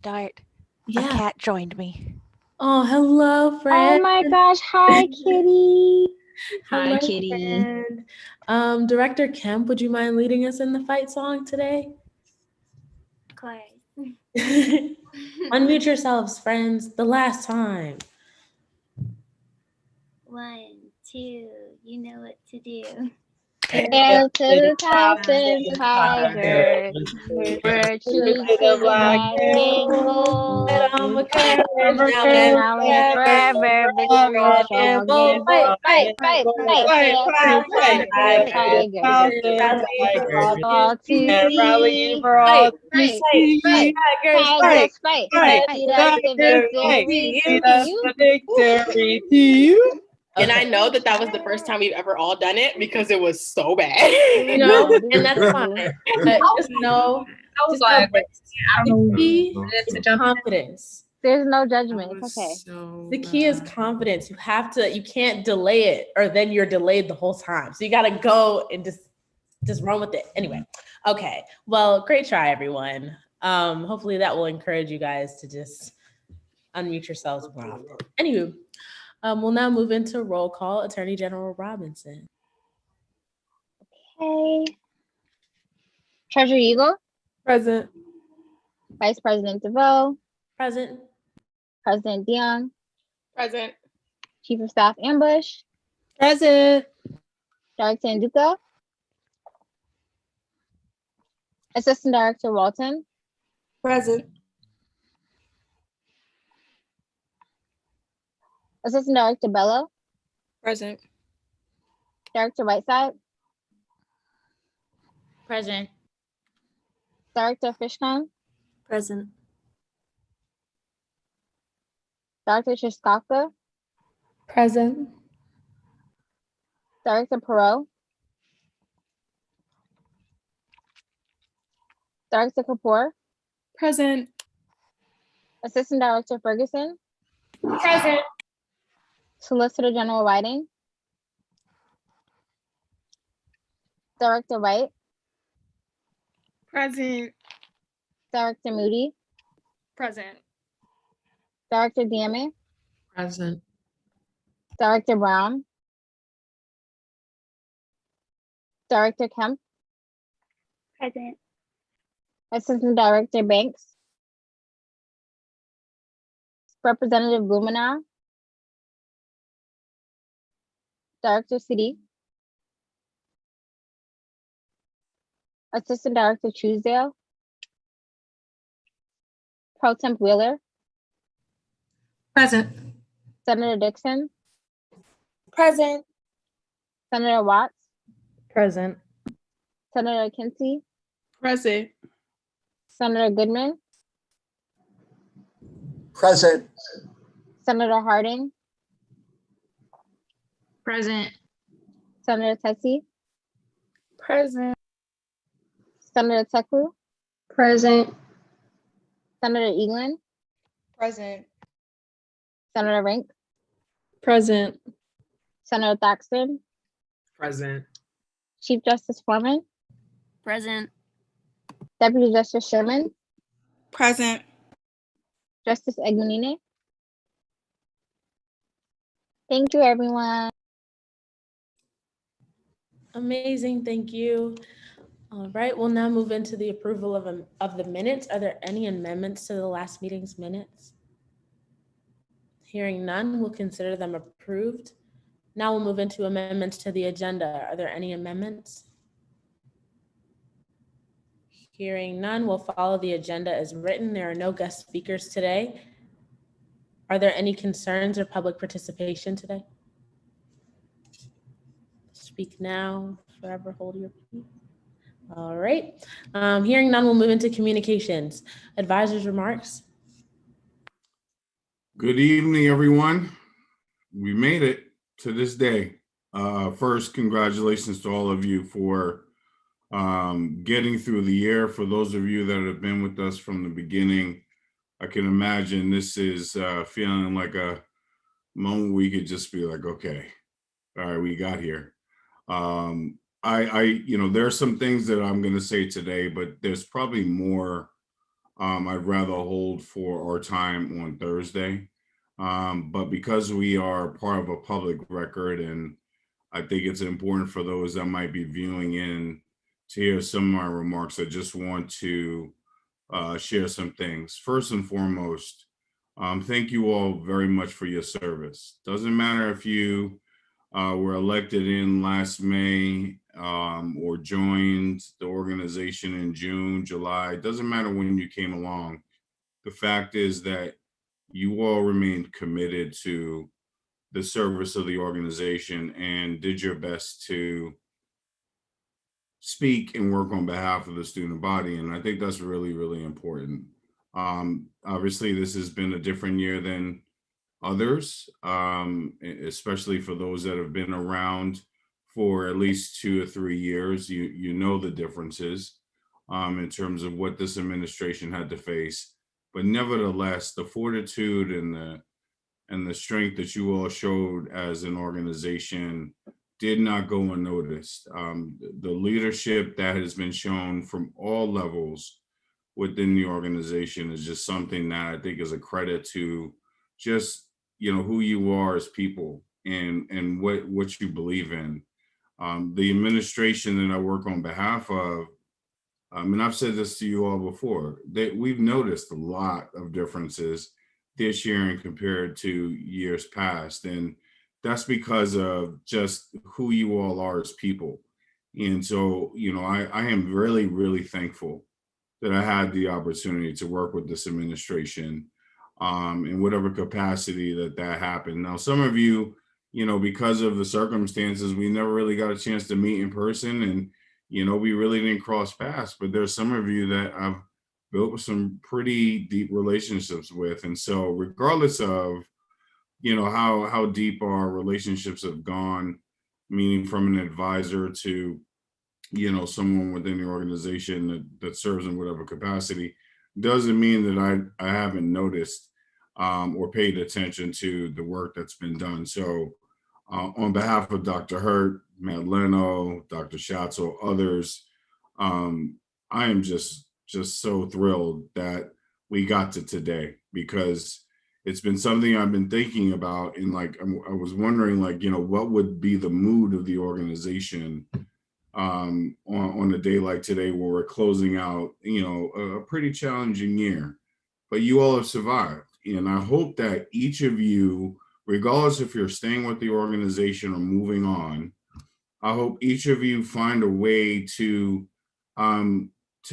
start, a Yeah. cat joined me. Oh, hello, Oh friend. my gosh, hi Kitty. Hello, Hi, Kitty. friend. Director Kemp, would you mind leading us in the fight song today? Of course. Unmute yourselves, friends. The last time. 1, 2, you know what to do. Hail to the Thousand Tigers, virtue to the black and gold. Now and Now and forever, victory shall gain. Fight, hail to the Tigers, all to see. Fight, Tigers, fight. Lead us to victory. To you. And I know that was the first time we've ever all done it because it was so bad. And that's fine. But just know, I was like, I don't know. it's confidence. There's no judgment. It's okay. The key is confidence. You can't delay it, or then you're delayed the whole time. So you got to go and just run with it. Anyway, okay. Well, great try, everyone. Hopefully that will encourage you guys to just unmute yourselves more often. Anywho, we'll now move into roll call. Attorney General Robinson. Okay. Treasurer Eagle, Present. Vice President DeVoe, Present. President DeYoung, Present. Chief of Staff Ambush, Present. Director Nduka, Assistant Director Walton, Present. Assistant Director Bello, Present. Director Whiteside, Present. Director Fishcon, Present. Director Shiskaka, Present. Director Perot, Director Kapoor, Present. Assistant Director Ferguson, Present. Solicitor General Whiting, Director White, Present. Director Moody, Present. Director Diame, Present. Director Brown, Director Kemp, Present. Assistant Director Banks, Representative Blumenauer, Director City, Assistant Director Truesdale, Pro Temp Wheeler, Present. Senator Dixon, Present. Senator Watts, Present. Senator Kinsey, Present. Senator Goodman, Present. Senator Harding, Present. Senator Tessie, Present. Senator Teklu, Present. Senator Eaglin, Present. Senator Rink, Present. Senator Thaxton, Present. Chief Justice Foreman, Present. Deputy Justice Sherman, Present. Justice Egunine. Thank you, everyone. Amazing, thank you. All right, we'll now move into the approval of the minutes. Are there any amendments to the last meeting's minutes? Hearing none, we'll consider them approved. Now we'll move into amendments to the agenda. Are there any amendments? Hearing none, we'll follow the agenda as written. There are no guest speakers today. Are there any concerns or public participation today? Speak now, forever hold your peace. All right. Hearing none, we'll move into communications. Advisors' remarks. Good evening, everyone. We made it to this day. First, congratulations to all of you for getting through the year. For those of you that have been with us from the beginning, I can imagine this is feeling like a moment we could just be like, okay, all right, we got here. You know, there are some things that I'm going to say today, but there's probably more I'd rather hold for our time on Thursday. But because we are part of a public record, and I think it's important for those that might be viewing in to hear some of my remarks, I just want to share some things. First and foremost, thank you all very much for your service. Doesn't matter if you were elected in last May or joined the organization in June, July. It doesn't matter when you came along. The fact is that you all remained committed to the service of the organization and did your best to speak and work on behalf of the student body. And I think that's really, really important. Obviously, this has been a different year than others, especially for those that have been around for at least 2 or 3 years. You know the differences in terms of what this administration had to face. But nevertheless, the fortitude and the strength that you all showed as an organization did not go unnoticed. The leadership that has been shown from all levels within the organization is just something that I think is a credit to just, who you are as people and what you believe in. The administration that I work on behalf of, and I've said this to you all before, that we've noticed a lot of differences this year and compared to years past. And that's because of just who you all are as people. And so, I am really, really thankful that I had the opportunity to work with this administration in whatever capacity that happened. Now, some of you, because of the circumstances, we never really got a chance to meet in person, and, we really didn't cross paths, but there's some of you that I've built some pretty deep relationships with. And so regardless of, how deep our relationships have gone, meaning from an advisor to, someone within the organization that serves in whatever capacity, doesn't mean that I haven't noticed or paid attention to the work that's been done. So on behalf of Dr. Hurt, Matt Leno, Dr. Schatzel, others, I am just so thrilled that we got to today, because it's been something I've been thinking about. And I was wondering, what would be the mood of the organization on a day like today, where we're closing out, a pretty challenging year, but you all have survived. And I hope that each of you, regardless if you're staying with the organization or moving on, I hope each of you find a way to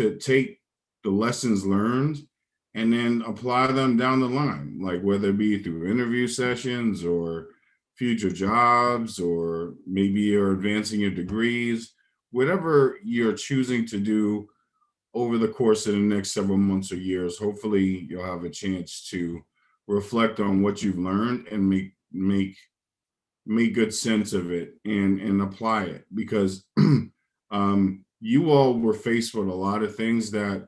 take the lessons learned and then apply them down the line, like whether it be through interview sessions or future jobs, or maybe you're advancing your degrees, whatever you're choosing to do over the course of the next several months or years. Hopefully you'll have a chance to reflect on what you've learned and make good sense of it and apply it, because you all were faced with a lot of things that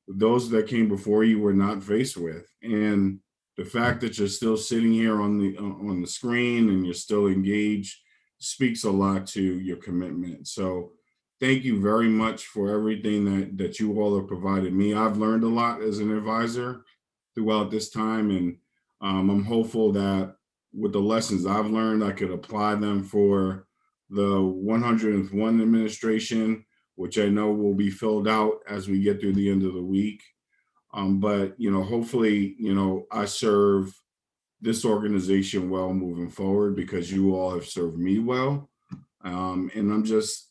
those that came before you were not faced with. And the fact that you're still sitting here on the screen and you're still engaged speaks a lot to your commitment. So thank you very much for everything that you all have provided me. I've learned a lot as an advisor throughout this time, and I'm hopeful that with the lessons I've learned, I could apply them for the 101 administration, which I know will be filled out as we get through the end of the week. But, hopefully, I serve this organization well moving forward, because you all have served me well. And I'm just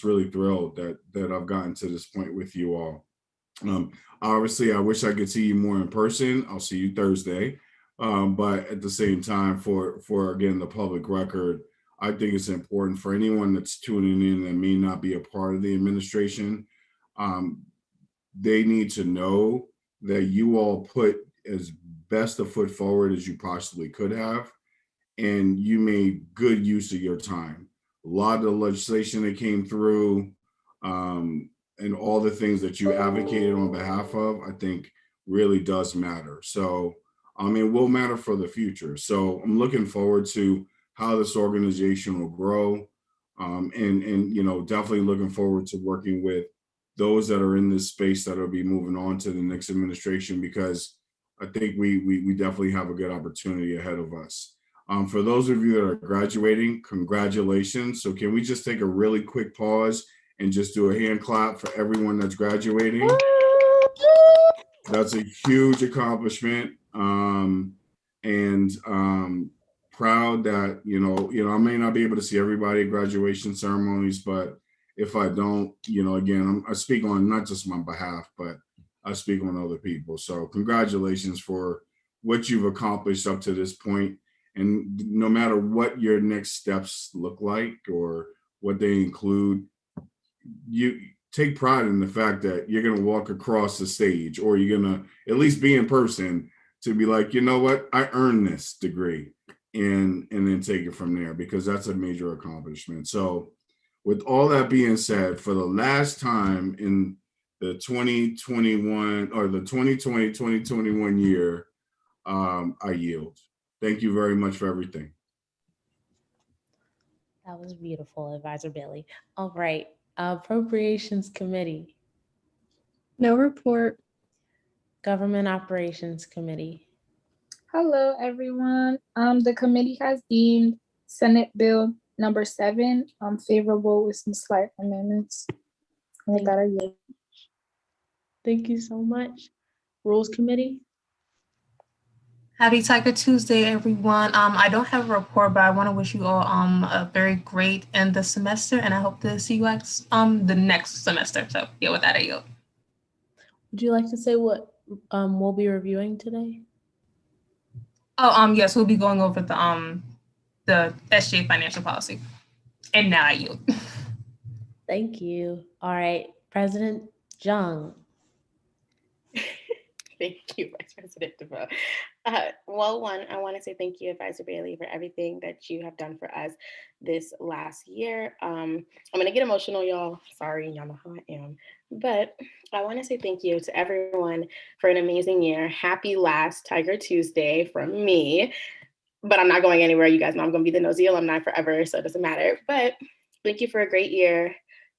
really thrilled that I've gotten to this point with you all. Obviously, I wish I could see you more in person. I'll see you Thursday. But at the same time, for again, the public record, I think it's important for anyone that's tuning in that may not be a part of the administration. They need to know that you all put as best a foot forward as you possibly could have, and you made good use of your time. A lot of the legislation that came through and all the things that you advocated on behalf of, I think really does matter. So, it will matter for the future. So I'm looking forward to how this organization will grow, and definitely looking forward to working with those that are in this space that will be moving on to the next administration, because I think we definitely have a good opportunity ahead of us. For those of you that are graduating, congratulations. So can we just take a really quick pause and just do a hand clap for everyone that's graduating? That's a huge accomplishment. Proud that, I may not be able to see everybody at graduation ceremonies, but if I don't, again, I speak on not just my behalf, but I speak on other people. So congratulations for what you've accomplished up to this point. And no matter what your next steps look like or what they include, you take pride in the fact that you're going to walk across the stage, or you're going to at least be in person to be like, you know what, I earned this degree, and then take it from there, because that's a major accomplishment. So with all that being said, for the last time in the 2021 or the 2020-2021 year, I yield. Thank you very much for everything. That was beautiful, Advisor Bailey. All right, Appropriations Committee. No report. Government Operations Committee. Hello, everyone. The committee has deemed Senate Bill number 7 favorable with some slight amendments. And with that, I yield. Thank you so much. Rules Committee. Happy Tiger Tuesday, everyone. I don't have a report, but I want to wish you all a very great end of semester, and I hope to see you guys the next semester. So yeah, with that, I yield. Would you like to say what we'll be reviewing today? Oh, yes, we'll be going over the SJ financial policy. And now I yield. Thank you. All right, President Jung. Thank you, Vice President DeVoe. Well, one, I want to say thank you, Advisor Bailey, for everything that you have done for us this last year. I'm going to get emotional, y'all. Sorry, y'all know how I am. But I want to say thank you to everyone for an amazing year. Happy last Tiger Tuesday from me. But I'm not going anywhere. You guys know I'm going to be the nosy alumni forever, so it doesn't matter. But thank you for a great year.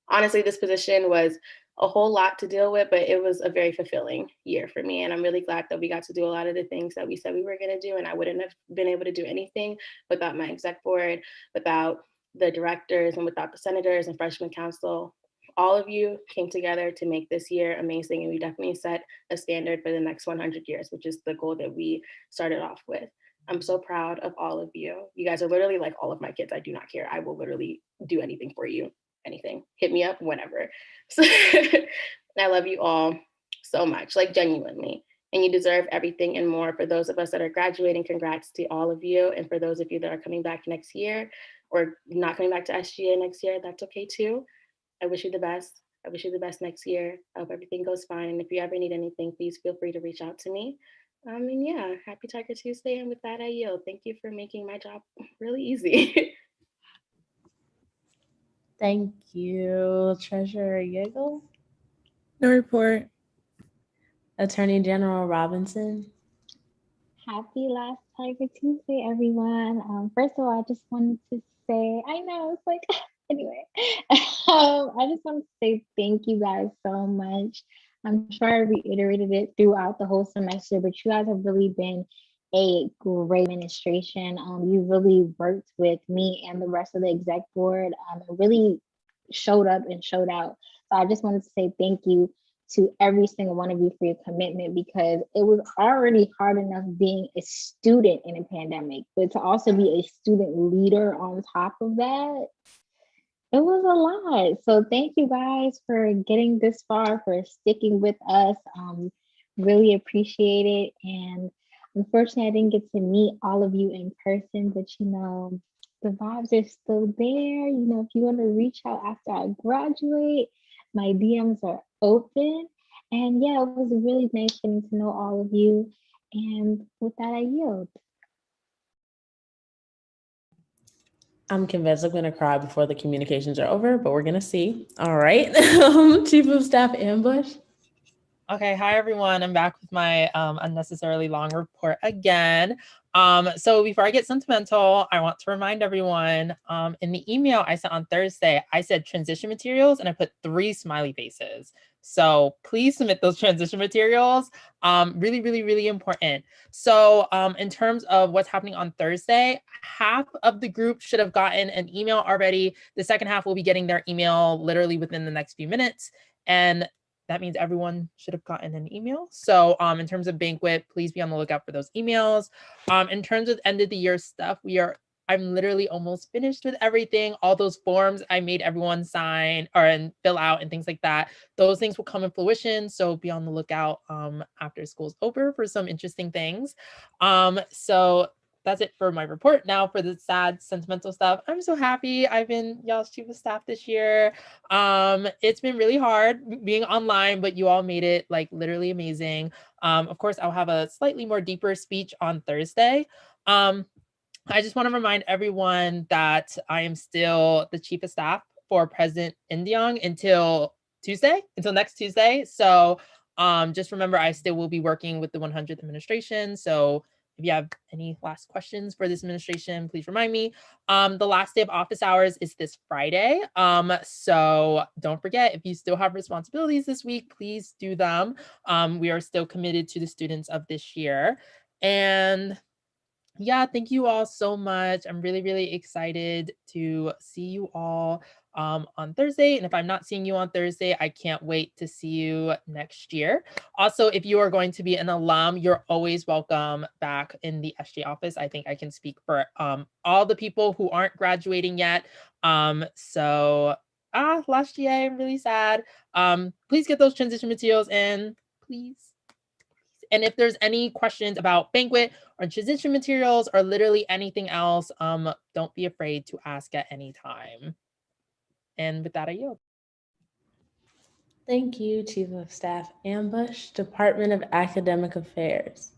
Honestly, this position was a whole lot to deal with, but it was a very fulfilling year for me. And I'm really glad that we got to do a lot of the things that we said we were going to do. And I wouldn't have been able to do anything without my exec board, without the directors, and without the senators and freshman council. All of you came together to make this year amazing. And we definitely set a standard for the next 100 years, which is the goal that we started off with. I'm so proud of all of you. You guys are literally like all of my kids. I do not care. I will literally do anything for you. Anything. Hit me up whenever. So I love you all so much, like genuinely. And you deserve everything and more. For those of us that are graduating, congrats to all of you. And for those of you that are coming back next year or not coming back to SGA next year, that's okay too. I wish you the best. I wish you the best next year. I hope everything goes fine. And if you ever need anything, please feel free to reach out to me. And yeah, happy Tiger Tuesday. And with that, I yield. Thank you for making my job really easy. Thank you. Treasurer Yeagle. No report. Attorney General Robinson. Happy last Tiger Tuesday, everyone. First of all, I just wanted to say, I know it's like, anyway, I just want to say thank you guys so much. I'm sure I reiterated it throughout the whole semester, but you guys have really been a great administration. You really worked with me and the rest of the exec board and really showed up and showed out. So I just wanted to say thank you to every single one of you for your commitment, because it was already hard enough being a student in a pandemic, but to also be a student leader on top of that, it was a lot. So thank you guys for getting this far, for sticking with us. Really appreciate it. And unfortunately, I didn't get to meet all of you in person, but the vibes are still there. If you want to reach out after I graduate, my DMs are open. And yeah, it was really nice getting to know all of you. And with that, I yield. I'm convinced I'm going to cry before the communications are over, but we're going to see. All right. Chief of Staff Ambush. Okay, hi everyone. I'm back with my unnecessarily long report again. So before I get sentimental, I want to remind everyone in the email I sent on Thursday, I said transition materials and I put 3 smiley faces. So please submit those transition materials. Really, really, really important. So in terms of what's happening on Thursday, half of the group should have gotten an email already. The second half will be getting their email literally within the next few minutes. And that means everyone should have gotten an email. So in terms of banquet, please be on the lookout for those emails. In terms of end of the year stuff, I'm literally almost finished with everything. All those forms I made everyone sign and fill out and things like that. Those things will come in fruition. So be on the lookout after school's over for some interesting things. So that's it for my report. Now for the sad, sentimental stuff. I'm so happy I've been y'all's chief of staff this year. It's been really hard being online, but you all made it like literally amazing. Of course, I'll have a slightly more deeper speech on Thursday. I just want to remind everyone that I am still the chief of staff for President Indiang until next Tuesday. So just remember, I still will be working with the 100th administration. So if you have any last questions for this administration, please remind me. The last day of office hours is this Friday. So don't forget, if you still have responsibilities this week, please do them. We are still committed to the students of this year. And yeah, thank you all so much. I'm really, really excited to see you all on Thursday. And if I'm not seeing you on Thursday, I can't wait to see you next year. Also, if you are going to be an alum, you're always welcome back in the SJ office. I think I can speak for all the people who aren't graduating yet. Last year, I'm really sad. Please get those transition materials in, please. And if there's any questions about banquet or transition materials or literally anything else, don't be afraid to ask at any time. And with that, I yield. Thank you, Chief of Staff Ambush, Department of Academic Affairs.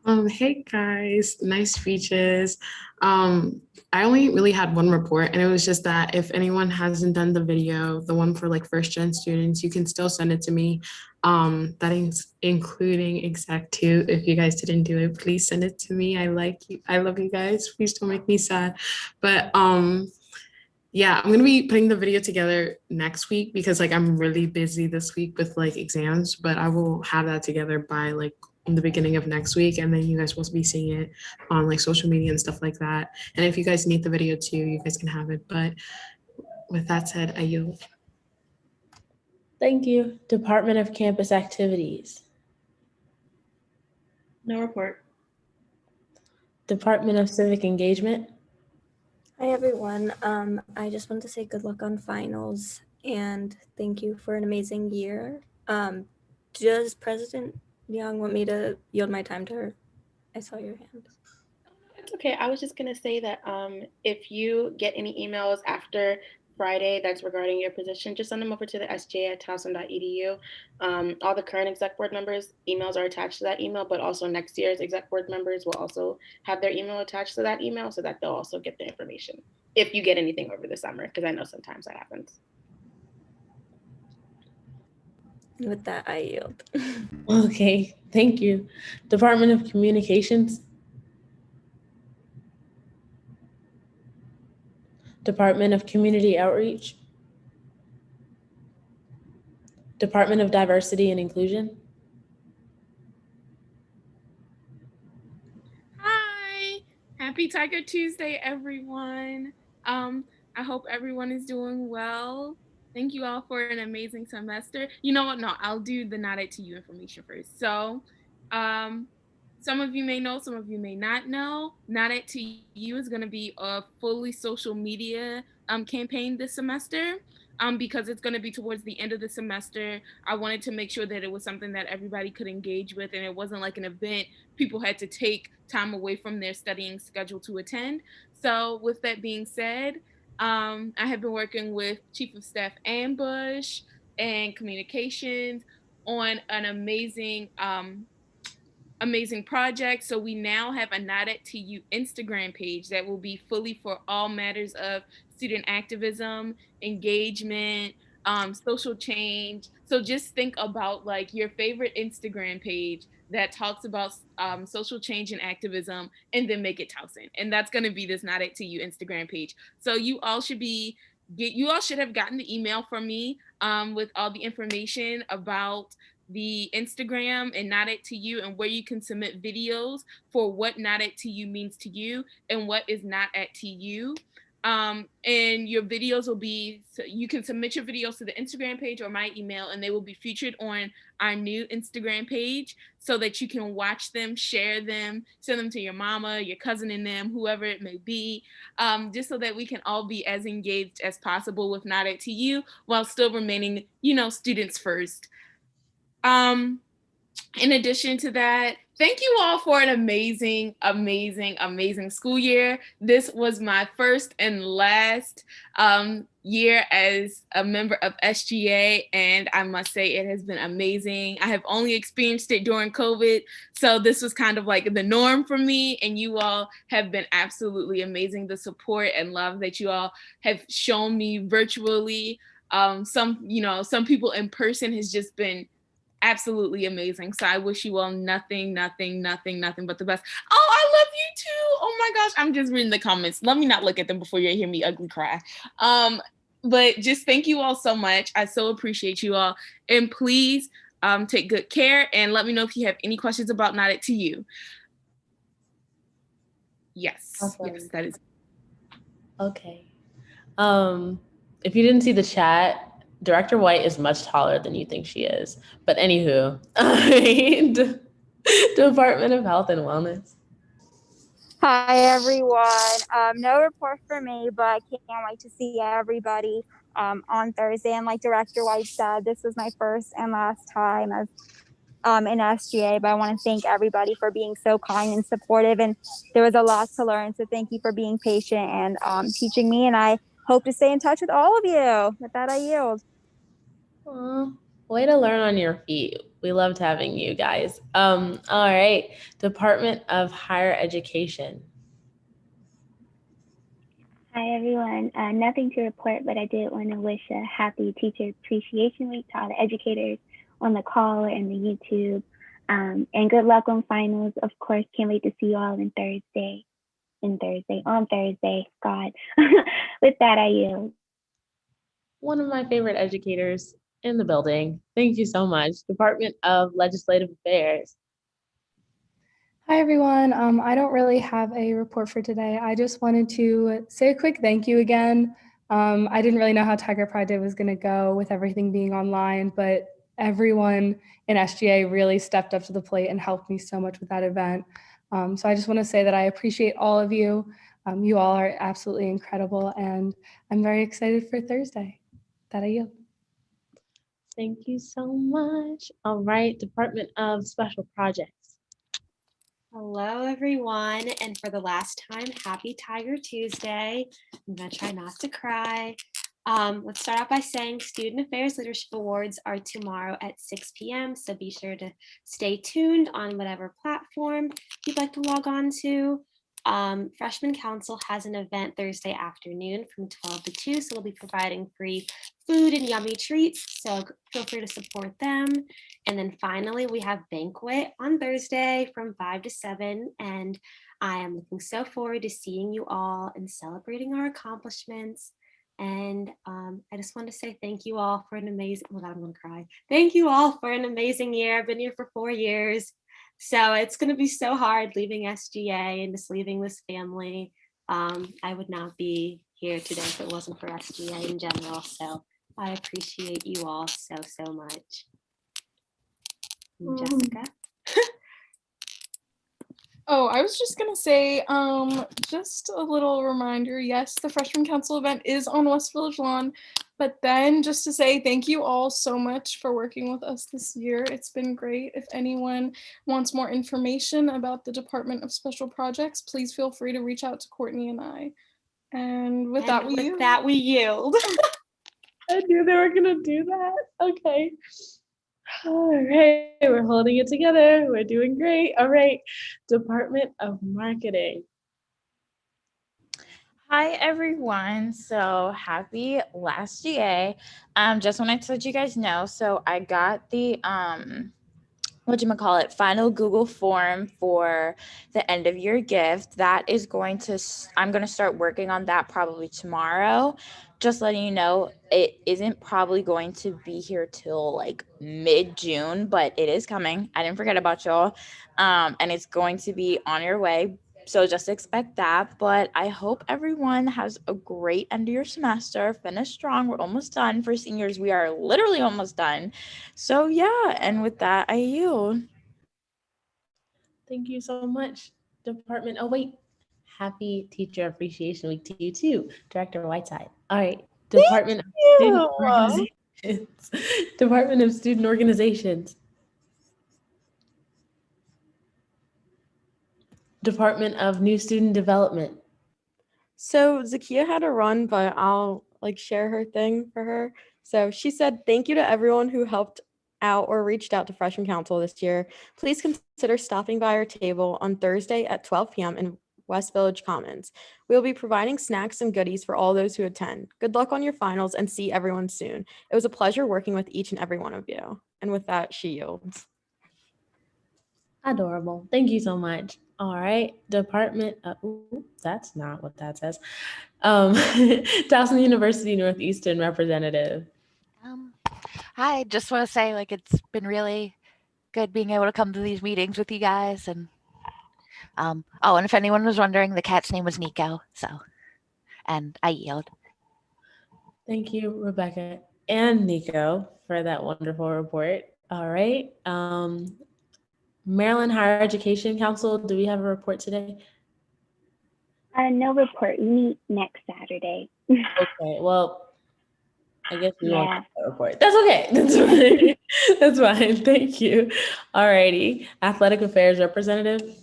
Hey guys, nice speeches. I only really had one report, and it was just that if anyone hasn't done the video, the one for like first gen students, you can still send it to me. That is including Exec 2. If you guys didn't do it, please send it to me. I like you. I love you guys. Please don't make me sad. But yeah, I'm gonna be putting the video together next week because like I'm really busy this week with like exams, but I will have that together by like in the beginning of next week, and then you guys will be seeing it on like social media and stuff like that. And if you guys need the video too, you guys can have it. But with that said, I yield. Thank you. Department of Campus Activities. No report. Department of Civic Engagement. Hi everyone. I just want to say good luck on finals and thank you for an amazing year. Does President Young want me to yield my time to her? I saw your hand. It's okay. I was just going to say that if you get any emails after Friday that's regarding your position, just send them over to the sj@towson.edu. All the current exec board members' emails are attached to that email, but also next year's exec board members will also have their email attached to that email so that they'll also get the information if you get anything over the summer, because I know sometimes that happens. With that, I yield. Okay, thank you. Department of Communications. Department of Community Outreach. Department of Diversity and Inclusion. Hi, happy Tiger Tuesday, everyone. I hope everyone is doing well. Thank you all for an amazing semester. You know what? No, I'll do the not at TU information first. So some of you may know, some of you may not know, Not at TU is going to be a fully social media campaign this semester. Because it's going to be towards the end of the semester. I wanted to make sure that it was something that everybody could engage with, and it wasn't like an event people had to take time away from their studying schedule to attend. So with that being said, I have been working with Chief of Staff Ambush and Communications on an amazing project. So we now have a Not at TU Instagram page that will be fully for all matters of student activism, engagement, social change. So just think about like your favorite Instagram page that talks about social change and activism, and then make it Towson. And that's going to be this Not at TU Instagram page. So you all should be you all should have gotten the email from me with all the information about the Instagram and Not It To You, and where you can submit videos for what Not It To You means to you and what is not at TU. And your videos will be, so you can submit your videos to the Instagram page or my email, and they will be featured on our new Instagram page so that you can watch them, share them, send them to your mama, your cousin and them, whoever it may be, just so that we can all be as engaged as possible with Not It To You while still remaining, students first. In addition to that, thank you all for an amazing, amazing, amazing school year. This was my first and last year as a member of SGA, and I must say it has been amazing. I have only experienced it during COVID, so this was kind of like the norm for me, and you all have been absolutely amazing. The support and love that you all have shown me virtually, some people in person has just been absolutely amazing. So I wish you all nothing but the best. Oh, I love you too. Oh my gosh, I'm just reading the comments. Let me not look at them before you hear me ugly cry. But just thank you all so much. I so appreciate you all. And please take good care, and let me know if you have any questions about Not It To You. Yes, Awesome. yes, that is. Okay. If you didn't see the chat, Director White is much taller than you think she is. But anywho, Department of Health and Wellness. Hi, everyone. No report for me, but I can't wait to see everybody on Thursday. And like Director White said, this was my first and last time as in SGA, but I want to thank everybody for being so kind and supportive. And there was a lot to learn, so thank you for being patient and teaching me. And I hope to stay in touch with all of you. With that, I yield. Way to learn on your feet. We loved having you guys. All right, Department of Higher Education. Hi, everyone. Nothing to report, but I did want to wish a happy Teacher Appreciation Week to all the educators on the call and the YouTube. And good luck on finals. Of course, can't wait to see you all on Thursday. God. With that, I yield. One of my favorite educators in the building. Thank you so much. Department of Legislative Affairs. Hi, everyone. I don't really have a report for today. I just wanted to say a quick thank you again. I didn't really know how Tiger Pride Day was going to go with everything being online, but everyone in SGA really stepped up to the plate and helped me so much with that event. So I just want to say that I appreciate all of you. You all are absolutely incredible, and I'm very excited for Thursday. That I yield. Thank you so much. All right, Department of Special Projects. Hello, everyone. And for the last time, happy Tiger Tuesday. I'm going to try not to cry. Let's start off by saying Student Affairs Leadership Awards are tomorrow at 6 p.m. So be sure to stay tuned on whatever platform you'd like to log on to. Freshman Council has an event Thursday afternoon from 12 to 2. So we'll be providing free food and yummy treats. So feel free to support them. And then finally, we have banquet on Thursday from 5 to 7. And I am looking so forward to seeing you all and celebrating our accomplishments. And I just want to say thank you all for an amazing, oh God, I'm gonna cry. Thank you all for an amazing year. I've been here for 4 years. So it's gonna be so hard leaving SGA and just leaving this family. I would not be here today if it wasn't for SGA in general. So I appreciate you all so, so much. And Jessica. Oh, I was just gonna say, just a little reminder, yes, the Freshman Council event is on West Village Lawn, but then just to say thank you all so much for working with us this year. It's been great. If anyone wants more information about the Department of Special Projects, please feel free to reach out to Courtney and I. And with that, we yield. I knew they were gonna do that. Okay. All right, we're holding it together. We're doing great. All right, Department of Marketing. Hi, everyone. So happy last GA. Just wanted to let you guys know. So I got the final Google form for the end of year gift. That is going to, I'm going to start working on that probably tomorrow. Just letting you know, it isn't probably going to be here till like mid-June, but it is coming. I didn't forget about y'all. And it's going to be on your way. So just expect that. But I hope everyone has a great end of your semester. Finish strong. We're almost done. For seniors, we are literally almost done. So yeah, and with that, I yield. Thank you so much, Department. Oh, wait. Happy Teacher Appreciation Week to you too, Director Whiteside. All right. Department of Student Organizations. Department of Student Organizations. Department of New Student Development. So Zakia had a run, but I'll like share her thing for her. So she said, thank you to everyone who helped out or reached out to Freshman Council this year. Please consider stopping by our table on Thursday at 12 p.m. in West Village Commons. We will be providing snacks and goodies for all those who attend. Good luck on your finals and see everyone soon. It was a pleasure working with each and every one of you. And with that, she yields. Adorable. Thank you so much. All right. Department of, that's not what that says. Towson University Northeastern representative. Hi, just want to say like it's been really good being able to come to these meetings with you guys. And and if anyone was wondering, the cat's name was Nico. So, and I yield. Thank you, Rebecca and Nico, for that wonderful report. All right. Maryland Higher Education Council, do we have a report today? No report. We meet next Saturday. Okay, well, I guess we won't have a report. That's okay. That's fine. That's fine. Thank you. All righty. Athletic Affairs Representative.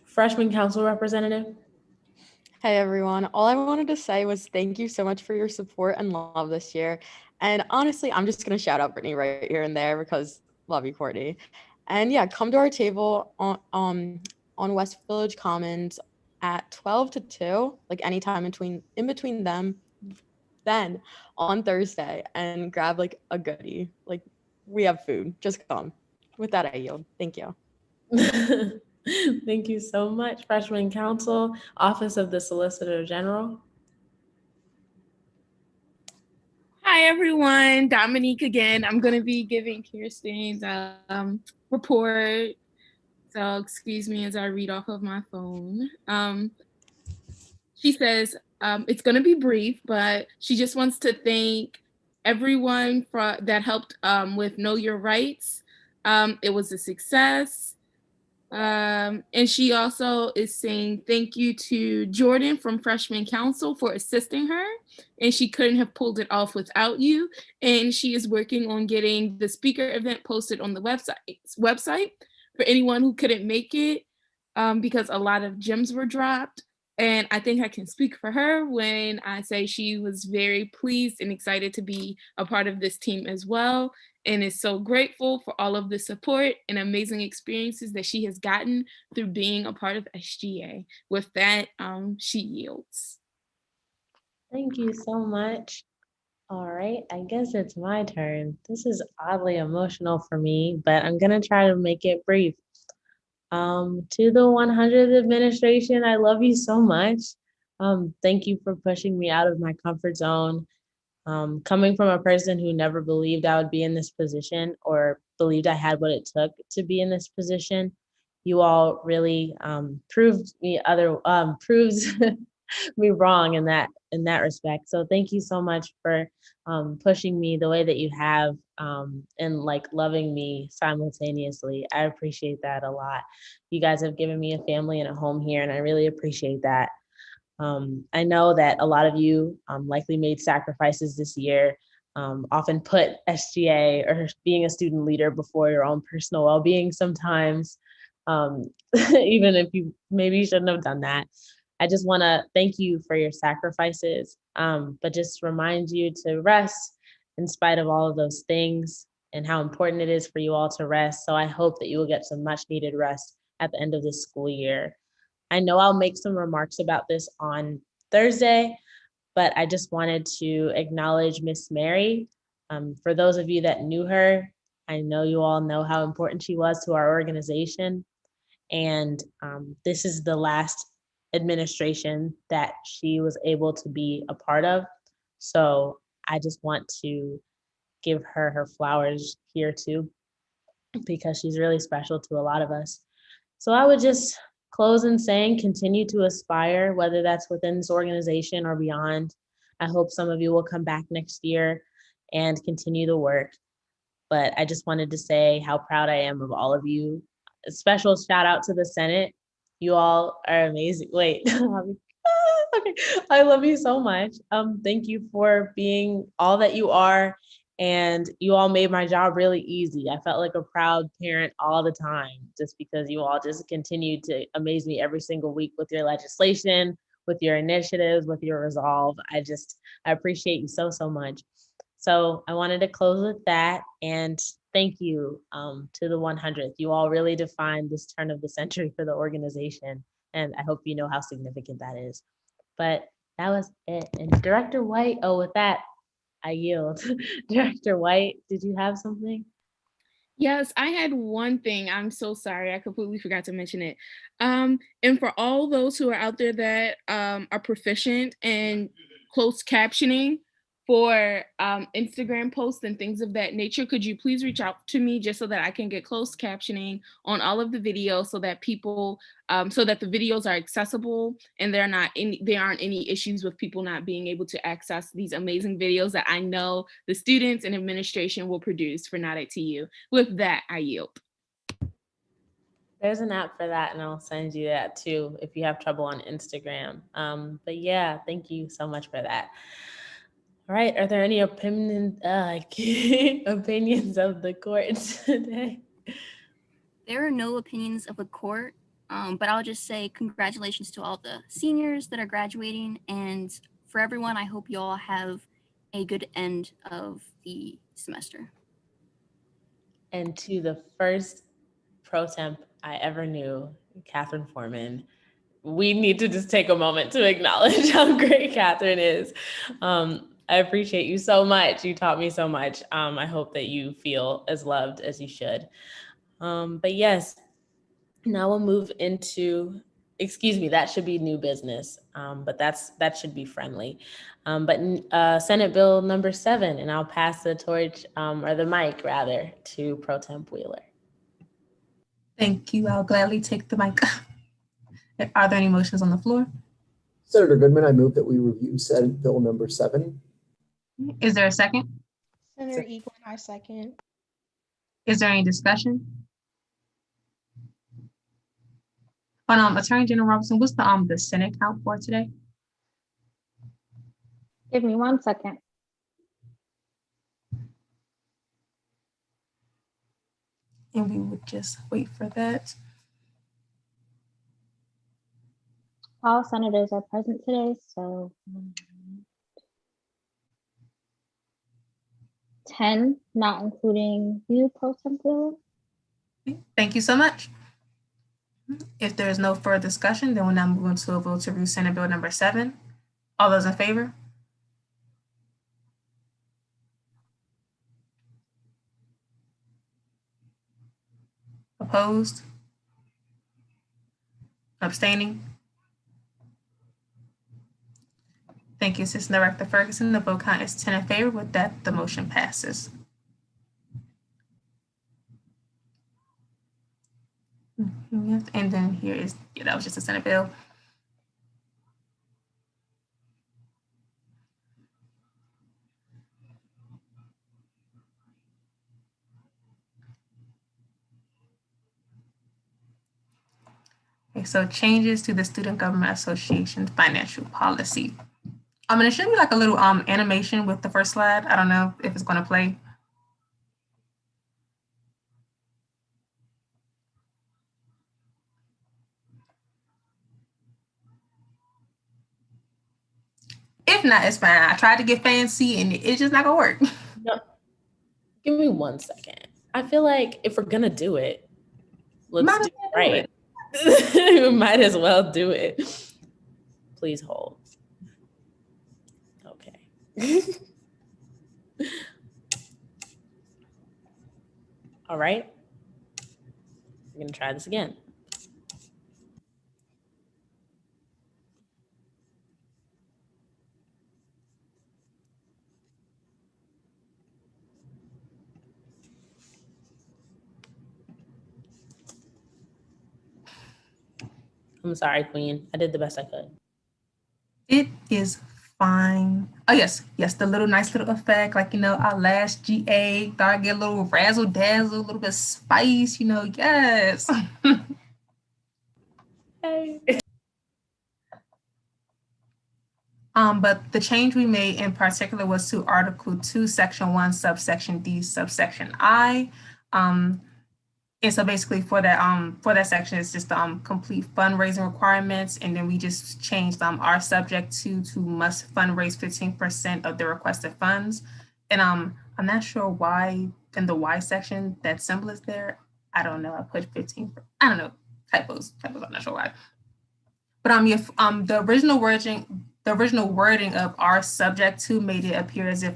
Freshman Council Representative. Hey everyone. All I wanted to say was thank you so much for your support and love this year. And honestly, I'm just going to shout out Brittany right here and there because love you, Courtney. And yeah, come to our table on West Village Commons at 12 to 2, like anytime in between them, then on Thursday, and grab like a goodie. Like we have food. Just come. With that, I yield. Thank you. Thank you so much, Freshman Council, Office of the Solicitor General. Hi everyone, Dominique again. I'm going to be giving Kirsten's report. So excuse me as I read off of my phone. She says it's going to be brief, but she just wants to thank everyone that helped with Know Your Rights. It was a success. And she also is saying thank you to Jordan from Freshman Council for assisting her. And she couldn't have pulled it off without you. And she is working on getting the speaker event posted on the website for anyone who couldn't make it because a lot of gems were dropped. And I think I can speak for her when I say she was very pleased and excited to be a part of this team as well, and is so grateful for all of the support and amazing experiences that she has gotten through being a part of SGA. With that, she yields. Thank you so much. All right, I guess it's my turn. This is oddly emotional for me, but I'm gonna try to make it brief. To the 100th administration, I love you so much. Thank you for pushing me out of my comfort zone. Coming from a person who never believed I would be in this position or believed I had what it took to be in this position, you all really proves me wrong in that respect. So thank you so much for pushing me the way that you have and like loving me simultaneously. I appreciate that a lot. You guys have given me a family and a home here, and I really appreciate that. I know that a lot of you likely made sacrifices this year, often put SGA or being a student leader before your own personal well-being sometimes, even if you maybe shouldn't have done that. I just want to thank you for your sacrifices, but just remind you to rest in spite of all of those things and how important it is for you all to rest. So I hope that you will get some much needed rest at the end of this school year. I know I'll make some remarks about this on Thursday, but I just wanted to acknowledge Miss Mary. For those of you that knew her, I know you all know how important she was to our organization. And this is the last administration that she was able to be a part of. So I just want to give her flowers here too, because she's really special to a lot of us. So I would just close in saying, continue to aspire, whether that's within this organization or beyond. I hope some of you will come back next year and continue the work. But I just wanted to say how proud I am of all of you. A special shout out to the Senate. You all are amazing. Wait, okay. I love you so much. Thank you for being all that you are. And you all made my job really easy. I felt like a proud parent all the time, just because you all just continued to amaze me every single week with your legislation, with your initiatives, with your resolve. I appreciate you so, so much. So I wanted to close with that, and thank you to the 100th. You all really defined this turn of the century for the organization, and I hope you know how significant that is. But that was it. And Director White, with that, I yield. Director White, did you have something? Yes, I had one thing. I'm so sorry. I completely forgot to mention it. And for all those who are out there that are proficient in closed captioning for Instagram posts and things of that nature, could you please reach out to me just so that I can get closed captioning on all of the videos, so that people, so that the videos are accessible and there aren't any issues with people not being able to access these amazing videos that I know the students and administration will produce for Not at TU. With that, I yield. There's an app for that, and I'll send you that too if you have trouble on Instagram. But yeah, thank you so much for that. All right, are there any opinions of the court today? There are no opinions of the court, but I'll just say congratulations to all the seniors that are graduating, and for everyone, I hope you all have a good end of the semester. And to the first pro temp I ever knew, Catherine Foreman, we need to just take a moment to acknowledge how great Catherine is. I appreciate you so much. You taught me so much. I hope that you feel as loved as you should. But yes, now we'll move into, excuse me, that should be new business, but that should be friendly. But Senate Bill number 7, and I'll pass the torch, or the mic rather, to Pro Temp Wheeler. Thank you. I'll gladly take the mic. Are there any motions on the floor? Senator Goodman, I move that we review Senate Bill number 7. Is there a second? Senator Eaglin, I second. Is there any discussion? Attorney General Robinson, what's the Senate count for today? Give me 1 second. And we would just wait for that. All senators are present today, so 10, not including you, Pro Tem Wheeler. Thank you so much. If there is no further discussion, then we'll now move on to a vote to review Senate Bill number 7. All those in favor? Opposed? Abstaining? Thank you, Assistant Director Ferguson. The vote count is 10 in favor. With that, the motion passes. And then here is, that was just a Senate bill. Okay, so changes to the Student Government Association's financial policy. It should be like a little animation with the first slide. I don't know if it's going to play. If not, it's fine. I tried to get fancy and it's just not gonna work. No. Give me 1 second. I feel like if we're gonna do it, let's do it right. We might as well do it. Please hold. All right. We're going to try this again. I'm sorry, Queen. I did the best I could. It is fine. Oh, yes. Yes, the little nice little effect. Like, our last GA, thought I'd get a little razzle dazzle, a little bit of spice, yes. Hey. But the change we made in particular was to Article 2, Section 1, subsection D, subsection I. And so basically for that section, it's just complete fundraising requirements. And then we just changed our subject to must fundraise 15% of the requested funds. And I'm not sure why in the Y section that symbol is there. I don't know. I put 15. I don't know. Typos. I'm not sure why. But the original wording of our subject to made it appear as if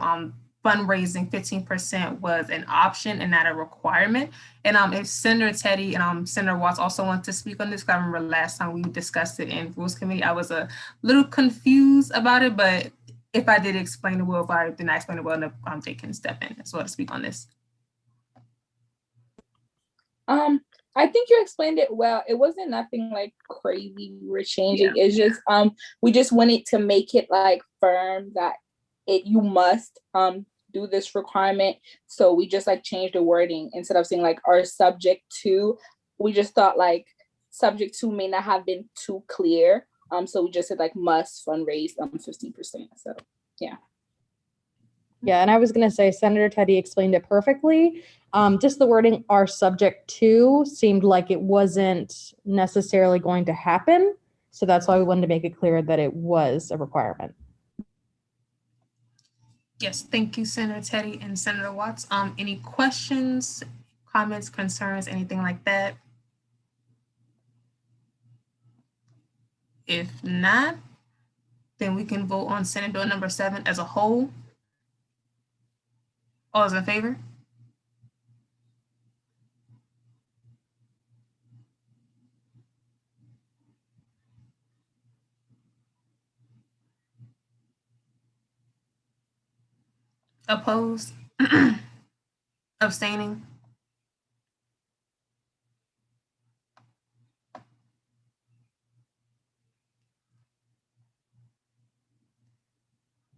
fundraising 15% was an option and not a requirement. And if Senator Teddy and Senator Watts also want to speak on this, because I remember last time we discussed it in Rules Committee, I was a little confused about it, but if I did explain it well, if I did not explain it well enough, Jake can step in as well to speak on this. I think you explained it well. It wasn't nothing like crazy we were changing. Yeah. It's just we just wanted to make it like firm that you must do this requirement. So we just like changed the wording instead of saying like our subject to. We just thought like subject to may not have been too clear. So we just said like must fundraise 15%. So yeah. Yeah, and I was going to say Senator Teddy explained it perfectly. Just the wording "are subject to" seemed like it wasn't necessarily going to happen. So that's why we wanted to make it clear that it was a requirement. Yes, thank you, Senator Teddy and Senator Watts. Any questions, comments, concerns, anything like that? If not, then we can vote on Senate Bill number 7 as a whole. All those in favor? Opposed? Abstaining?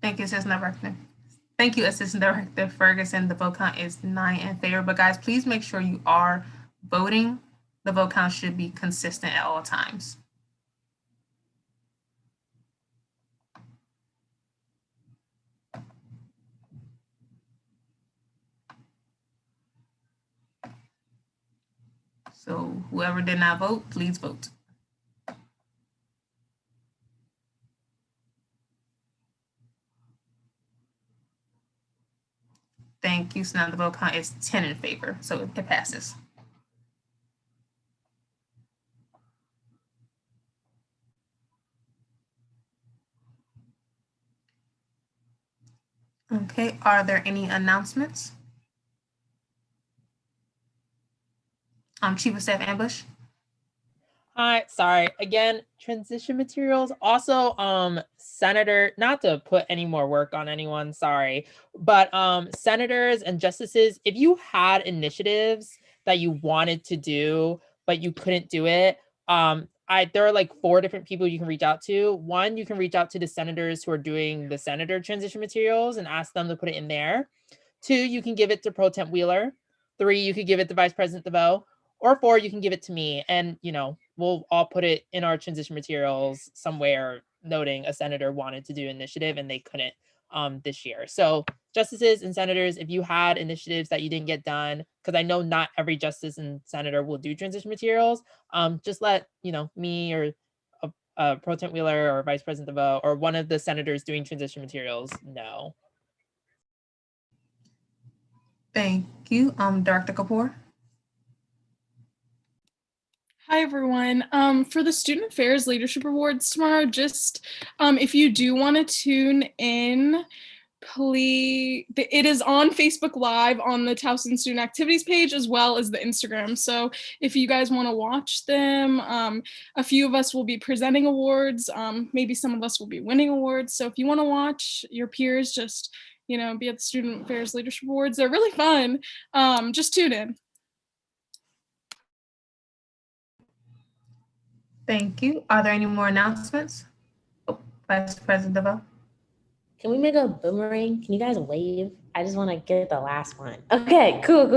Thank you, Assistant Director. Thank you, Assistant Director Ferguson. The vote count is 9 in favor. But guys, please make sure you are voting. The vote count should be consistent at all times. So whoever did not vote, please vote. Thank you. So now the vote count is 10 in favor. So it passes. Okay, are there any announcements? Chief of Staff Ambush. Hi, sorry. Again, transition materials. Also, Senator, not to put any more work on anyone, sorry, but senators and justices, if you had initiatives that you wanted to do, but you couldn't do it, there are like 4 different people you can reach out to. 1, you can reach out to the senators who are doing the senator transition materials and ask them to put it in there. 2, you can give it to Pro Temp Wheeler. 3, you could give it to Vice President DeVoe. Or 4, you can give it to me, and we'll all put it in our transition materials somewhere, noting a senator wanted to do initiative and they couldn't this year. So justices and senators, if you had initiatives that you didn't get done, because I know not every justice and senator will do transition materials, just let me or Pro Temp Wheeler or Vice President DeVoe or one of the senators doing transition materials know. Thank you, Director Kapoor. Hi, everyone. For the Student Affairs Leadership Awards tomorrow, just if you do want to tune in, please, it is on Facebook Live on the Towson Student Activities page as well as the Instagram. So if you guys want to watch them, a few of us will be presenting awards. Maybe some of us will be winning awards. So if you want to watch your peers just, be at the Student Affairs Leadership Awards, they're really fun. Just tune in. Thank you. Are there any more announcements? Oh, Vice President DeVoe. Can we make a boomerang? Can you guys wave? I just want to get the last one. Okay, cool.